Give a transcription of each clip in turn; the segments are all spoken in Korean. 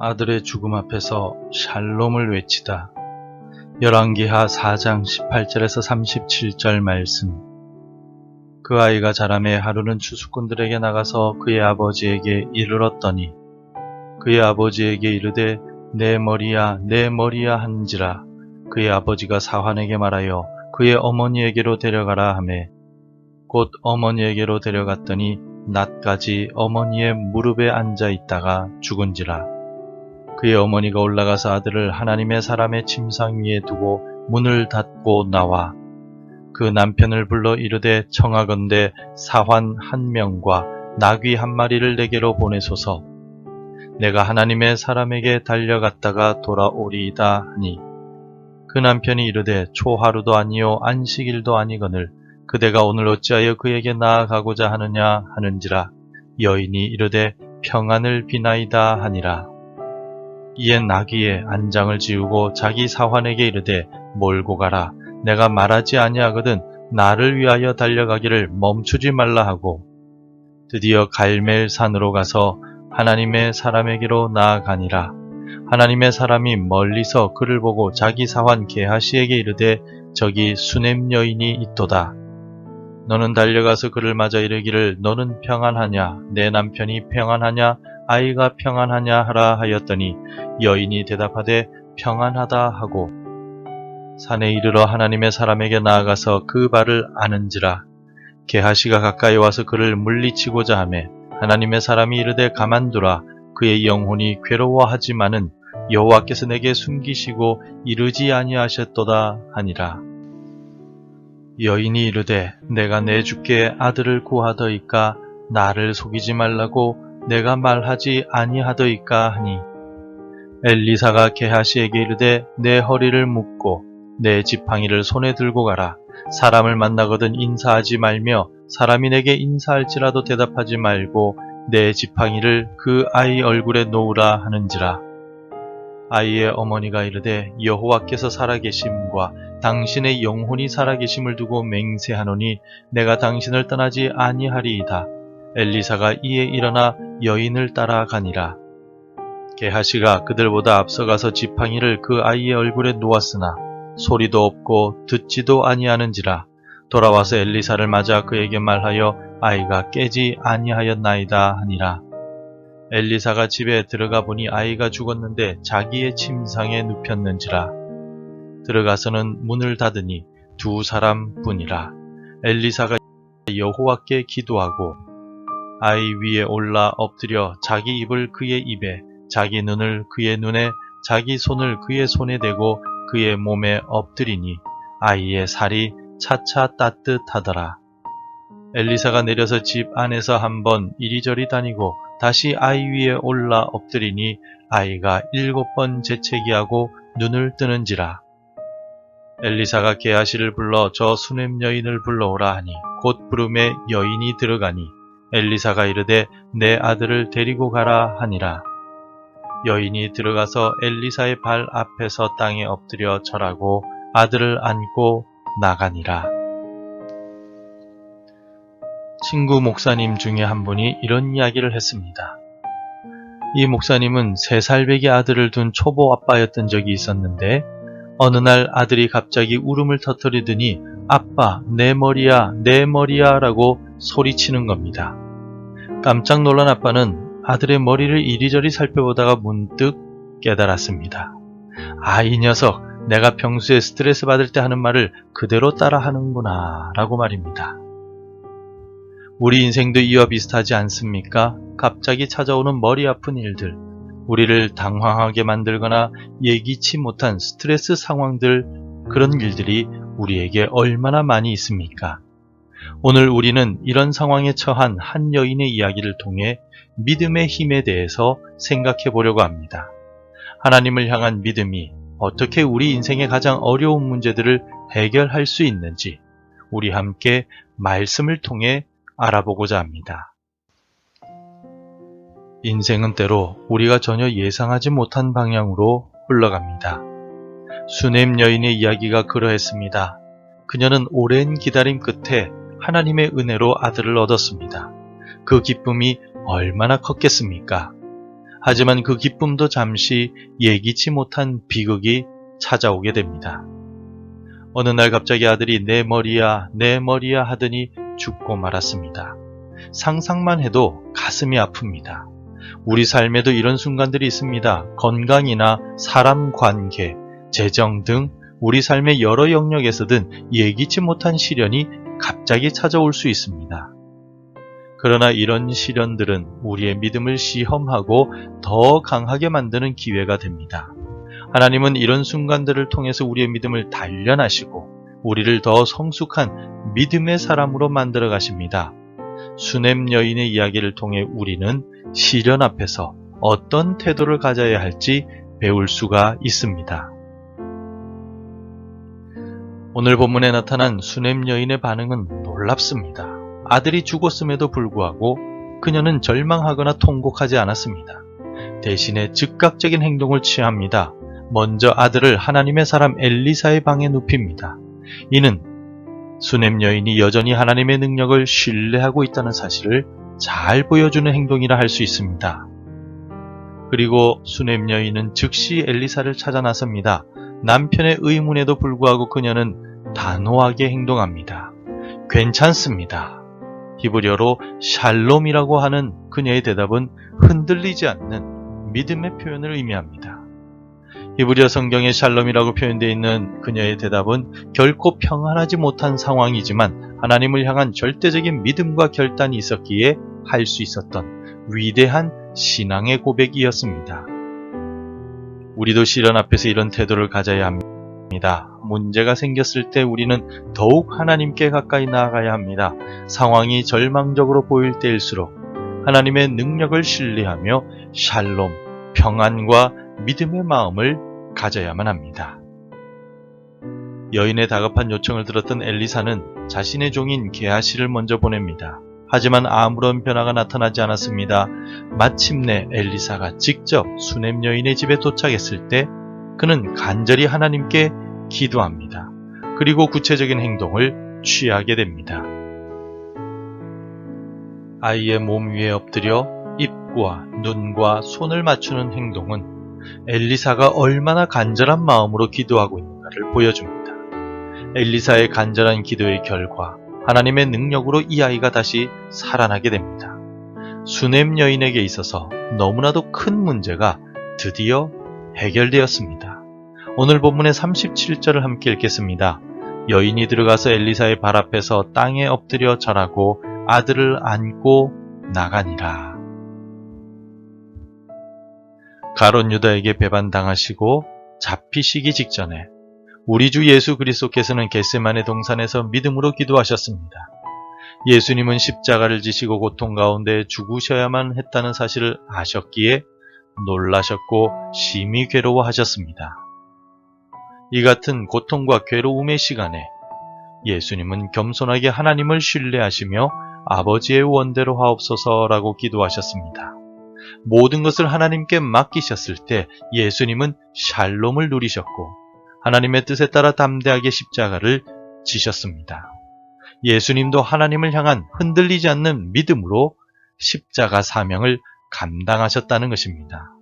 아들의 죽음 앞에서 샬롬을 외치다. 열왕기하 4장 18절에서 37절 말씀. 그 아이가 자라매 하루는 추수꾼들에게 나가서 그의 아버지에게 이르렀더니 그의 아버지에게 이르되 내 머리야 내 머리야 한지라. 그의 아버지가 사환에게 말하여 그의 어머니에게로 데려가라 하매 곧 어머니에게로 데려갔더니 낮까지 어머니의 무릎에 앉아 있다가 죽은지라. 그의 어머니가 올라가서 아들을 하나님의 사람의 침상 위에 두고 문을 닫고 나와 그 남편을 불러 이르되 청하건대 사환 한 명과 나귀 한 마리를 내게로 보내소서. 내가 하나님의 사람에게 달려갔다가 돌아오리이다 하니 그 남편이 이르되 초하루도 아니요 안식일도 아니거늘 그대가 오늘 어찌하여 그에게 나아가고자 하느냐 하는지라. 여인이 이르되 평안을 비나이다 하니라. 이에 나귀의 안장을 지우고 자기 사환에게 이르되 몰고 가라. 내가 말하지 아니하거든 나를 위하여 달려가기를 멈추지 말라 하고 드디어 갈멜산으로 가서 하나님의 사람에게로 나아가니라. 하나님의 사람이 멀리서 그를 보고 자기 사환 게하시에게 이르되 저기 수넴 여인이 있도다. 너는 달려가서 그를 맞아 이르기를 너는 평안하냐 내 남편이 평안하냐 아이가 평안하냐 하라 하였더니 여인이 대답하되 평안하다 하고 산에 이르러 하나님의 사람에게 나아가서 그 발을 아는지라. 게하시가 가까이 와서 그를 물리치고자 하매 하나님의 사람이 이르되 가만두라. 그의 영혼이 괴로워하지만은 여호와께서 내게 숨기시고 이르지 아니하셨도다 하니라. 여인이 이르되 내가 내 주께 아들을 구하더이까 나를 속이지 말라고 내가 말하지 아니하더이까 하니 엘리사가 게하시에게 이르되 내 허리를 묶고 내 지팡이를 손에 들고 가라. 사람을 만나거든 인사하지 말며 사람이 내게 인사할지라도 대답하지 말고 내 지팡이를 그 아이 얼굴에 놓으라 하는지라. 아이의 어머니가 이르되 여호와께서 살아계심과 당신의 영혼이 살아계심을 두고 맹세하노니 내가 당신을 떠나지 아니하리이다. 엘리사가 이에 일어나 여인을 따라가니라. 게하시가 그들보다 앞서가서 지팡이를 그 아이의 얼굴에 놓았으나 소리도 없고 듣지도 아니하는지라. 돌아와서 엘리사를 맞아 그에게 말하여 아이가 깨지 아니하였나이다 하니라. 엘리사가 집에 들어가 보니 아이가 죽었는데 자기의 침상에 눕혔는지라. 들어가서는 문을 닫으니 두 사람뿐이라. 엘리사가 여호와께 기도하고 아이 위에 올라 엎드려 자기 입을 그의 입에 자기 눈을 그의 눈에 자기 손을 그의 손에 대고 그의 몸에 엎드리니 아이의 살이 차차 따뜻하더라. 엘리사가 내려서 집 안에서 한번 이리저리 다니고 다시 아이 위에 올라 엎드리니 아이가 7번 재채기하고 눈을 뜨는지라. 엘리사가 게하시를 불러 저 수넴 여인을 불러오라 하니 곧 부름에 여인이 들어가니 엘리사가 이르되 내 아들을 데리고 가라 하니라. 여인이 들어가서 엘리사의 발 앞에서 땅에 엎드려 절하고 아들을 안고 나가니라. 친구 목사님 중에 한 분이 이런 이야기를 했습니다. 이 목사님은 3살배기 아들을 둔 초보 아빠였던 적이 있었는데 어느 날 아들이 갑자기 울음을 터뜨리더니 아빠 내 머리야 내 머리야 라고 소리치는 겁니다. 깜짝 놀란 아빠는 아들의 머리를 이리저리 살펴보다가 문득 깨달았습니다. 아, 이 녀석 내가 평소에 스트레스 받을 때 하는 말을 그대로 따라 하는구나 라고 말입니다. 우리 인생도 이와 비슷하지 않습니까? 갑자기 찾아오는 머리 아픈 일들, 우리를 당황하게 만들거나 예기치 못한 스트레스 상황들, 그런 일들이 우리에게 얼마나 많이 있습니까? 오늘 우리는 이런 상황에 처한 한 여인의 이야기를 통해 믿음의 힘에 대해서 생각해 보려고 합니다. 하나님을 향한 믿음이 어떻게 우리 인생의 가장 어려운 문제들을 해결할 수 있는지 우리 함께 말씀을 통해 알아보고자 합니다. 인생은 때로 우리가 전혀 예상하지 못한 방향으로 흘러갑니다. 수넴 여인의 이야기가 그러했습니다. 그녀는 오랜 기다림 끝에 하나님의 은혜로 아들을 얻었습니다. 그 기쁨이 얼마나 컸겠습니까? 하지만 그 기쁨도 잠시 예기치 못한 비극이 찾아오게 됩니다. 어느 날 갑자기 아들이 내 머리야, 내 머리야 하더니 죽고 말았습니다. 상상만 해도 가슴이 아픕니다. 우리 삶에도 이런 순간들이 있습니다. 건강이나 사람 관계, 재정 등 우리 삶의 여러 영역에서든 예기치 못한 시련이 갑자기 찾아올 수 있습니다. 그러나 이런 시련들은 우리의 믿음을 시험하고 더 강하게 만드는 기회가 됩니다. 하나님은 이런 순간들을 통해서 우리의 믿음을 단련하시고 우리를 더 성숙한 믿음의 사람으로 만들어 가십니다. 수넴 여인의 이야기를 통해 우리는 시련 앞에서 어떤 태도를 가져야 할지 배울 수가 있습니다. 오늘 본문에 나타난 수넴 여인의 반응은 놀랍습니다. 아들이 죽었음에도 불구하고 그녀는 절망하거나 통곡하지 않았습니다. 대신에 즉각적인 행동을 취합니다. 먼저 아들을 하나님의 사람 엘리사의 방에 눕힙니다. 이는 수넴 여인이 여전히 하나님의 능력을 신뢰하고 있다는 사실을 잘 보여주는 행동이라 할 수 있습니다. 그리고 수넴 여인은 즉시 엘리사를 찾아 나섭니다. 남편의 의문에도 불구하고 그녀는 단호하게 행동합니다. 괜찮습니다. 히브리어로 샬롬이라고 하는 그녀의 대답은 흔들리지 않는 믿음의 표현을 의미합니다. 히브리어 성경에 샬롬이라고 표현되어 있는 그녀의 대답은 결코 평안하지 못한 상황이지만 하나님을 향한 절대적인 믿음과 결단이 있었기에 할 수 있었던 위대한 신앙의 고백이었습니다. 우리도 시련 앞에서 이런 태도를 가져야 합니다. 문제가 생겼을 때 우리는 더욱 하나님께 가까이 나아가야 합니다. 상황이 절망적으로 보일 때일수록 하나님의 능력을 신뢰하며 샬롬, 평안과 믿음의 마음을 가져야만 합니다. 여인의 다급한 요청을 들었던 엘리사는 자신의 종인 게하시를 먼저 보냅니다. 하지만 아무런 변화가 나타나지 않았습니다. 마침내 엘리사가 직접 수넴 여인의 집에 도착했을 때 그는 간절히 하나님께 기도합니다. 그리고 구체적인 행동을 취하게 됩니다. 아이의 몸 위에 엎드려 입과 눈과 손을 맞추는 행동은 엘리사가 얼마나 간절한 마음으로 기도하고 있는가를 보여줍니다. 엘리사의 간절한 기도의 결과 하나님의 능력으로 이 아이가 다시 살아나게 됩니다. 수넴 여인에게 있어서 너무나도 큰 문제가 드디어 해결되었습니다. 오늘 본문의 37절을 함께 읽겠습니다. 여인이 들어가서 엘리사의 발 앞에서 땅에 엎드려 절하고 아들을 안고 나가니라. 가롯 유다에게 배반당하시고 잡히시기 직전에 우리 주 예수 그리스도께서는 겟세마네 동산에서 믿음으로 기도하셨습니다. 예수님은 십자가를 지시고 고통 가운데 죽으셔야만 했다는 사실을 아셨기에 놀라셨고 심히 괴로워하셨습니다. 이 같은 고통과 괴로움의 시간에 예수님은 겸손하게 하나님을 신뢰하시며 아버지의 원대로 하옵소서라고 기도하셨습니다. 모든 것을 하나님께 맡기셨을 때 예수님은 샬롬을 누리셨고 하나님의 뜻에 따라 담대하게 십자가를 지셨습니다. 예수님도 하나님을 향한 흔들리지 않는 믿음으로 십자가 사명을 감당하셨다는 것입니다.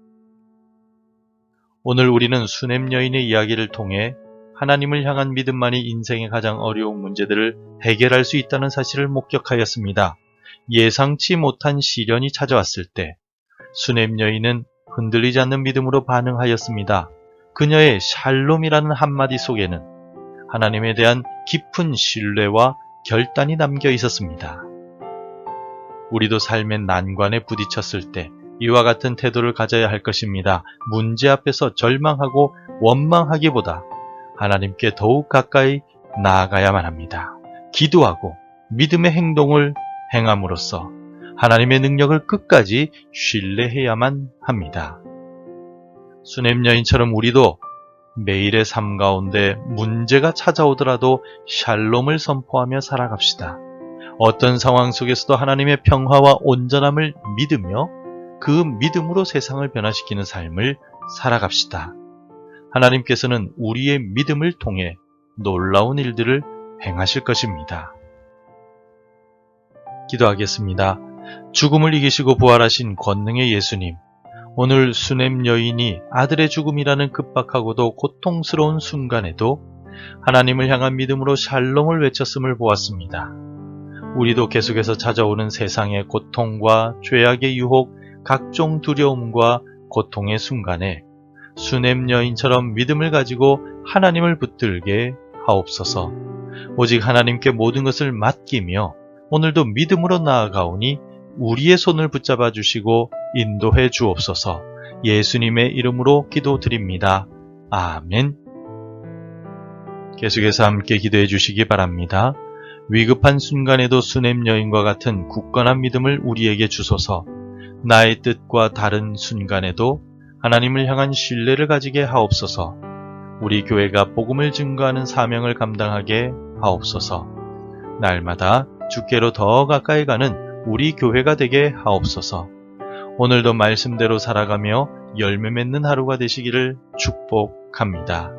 오늘 우리는 수넴 여인의 이야기를 통해 하나님을 향한 믿음만이 인생의 가장 어려운 문제들을 해결할 수 있다는 사실을 목격하였습니다. 예상치 못한 시련이 찾아왔을 때 수넴 여인은 흔들리지 않는 믿음으로 반응하였습니다. 그녀의 샬롬이라는 한마디 속에는 하나님에 대한 깊은 신뢰와 결단이 담겨 있었습니다. 우리도 삶의 난관에 부딪혔을 때 이와 같은 태도를 가져야 할 것입니다. 문제 앞에서 절망하고 원망하기보다 하나님께 더욱 가까이 나아가야만 합니다. 기도하고 믿음의 행동을 행함으로써 하나님의 능력을 끝까지 신뢰해야만 합니다. 수넴 여인처럼 우리도 매일의 삶 가운데 문제가 찾아오더라도 샬롬을 선포하며 살아갑시다. 어떤 상황 속에서도 하나님의 평화와 온전함을 믿으며 그 믿음으로 세상을 변화시키는 삶을 살아갑시다. 하나님께서는 우리의 믿음을 통해 놀라운 일들을 행하실 것입니다. 기도하겠습니다. 죽음을 이기시고 부활하신 권능의 예수님, 오늘 수넴 여인이 아들의 죽음이라는 급박하고도 고통스러운 순간에도 하나님을 향한 믿음으로 샬롬을 외쳤음을 보았습니다. 우리도 계속해서 찾아오는 세상의 고통과 죄악의 유혹, 각종 두려움과 고통의 순간에 수넴 여인처럼 믿음을 가지고 하나님을 붙들게 하옵소서. 오직 하나님께 모든 것을 맡기며 오늘도 믿음으로 나아가오니 우리의 손을 붙잡아 주시고 인도해 주옵소서. 예수님의 이름으로 기도드립니다. 아멘. 계속해서 함께 기도해 주시기 바랍니다. 위급한 순간에도 수넴 여인과 같은 굳건한 믿음을 우리에게 주소서. 나의 뜻과 다른 순간에도 하나님을 향한 신뢰를 가지게 하옵소서. 우리 교회가 복음을 증거하는 사명을 감당하게 하옵소서. 날마다 주께로 더 가까이 가는 우리 교회가 되게 하옵소서. 오늘도 말씀대로 살아가며 열매 맺는 하루가 되시기를 축복합니다.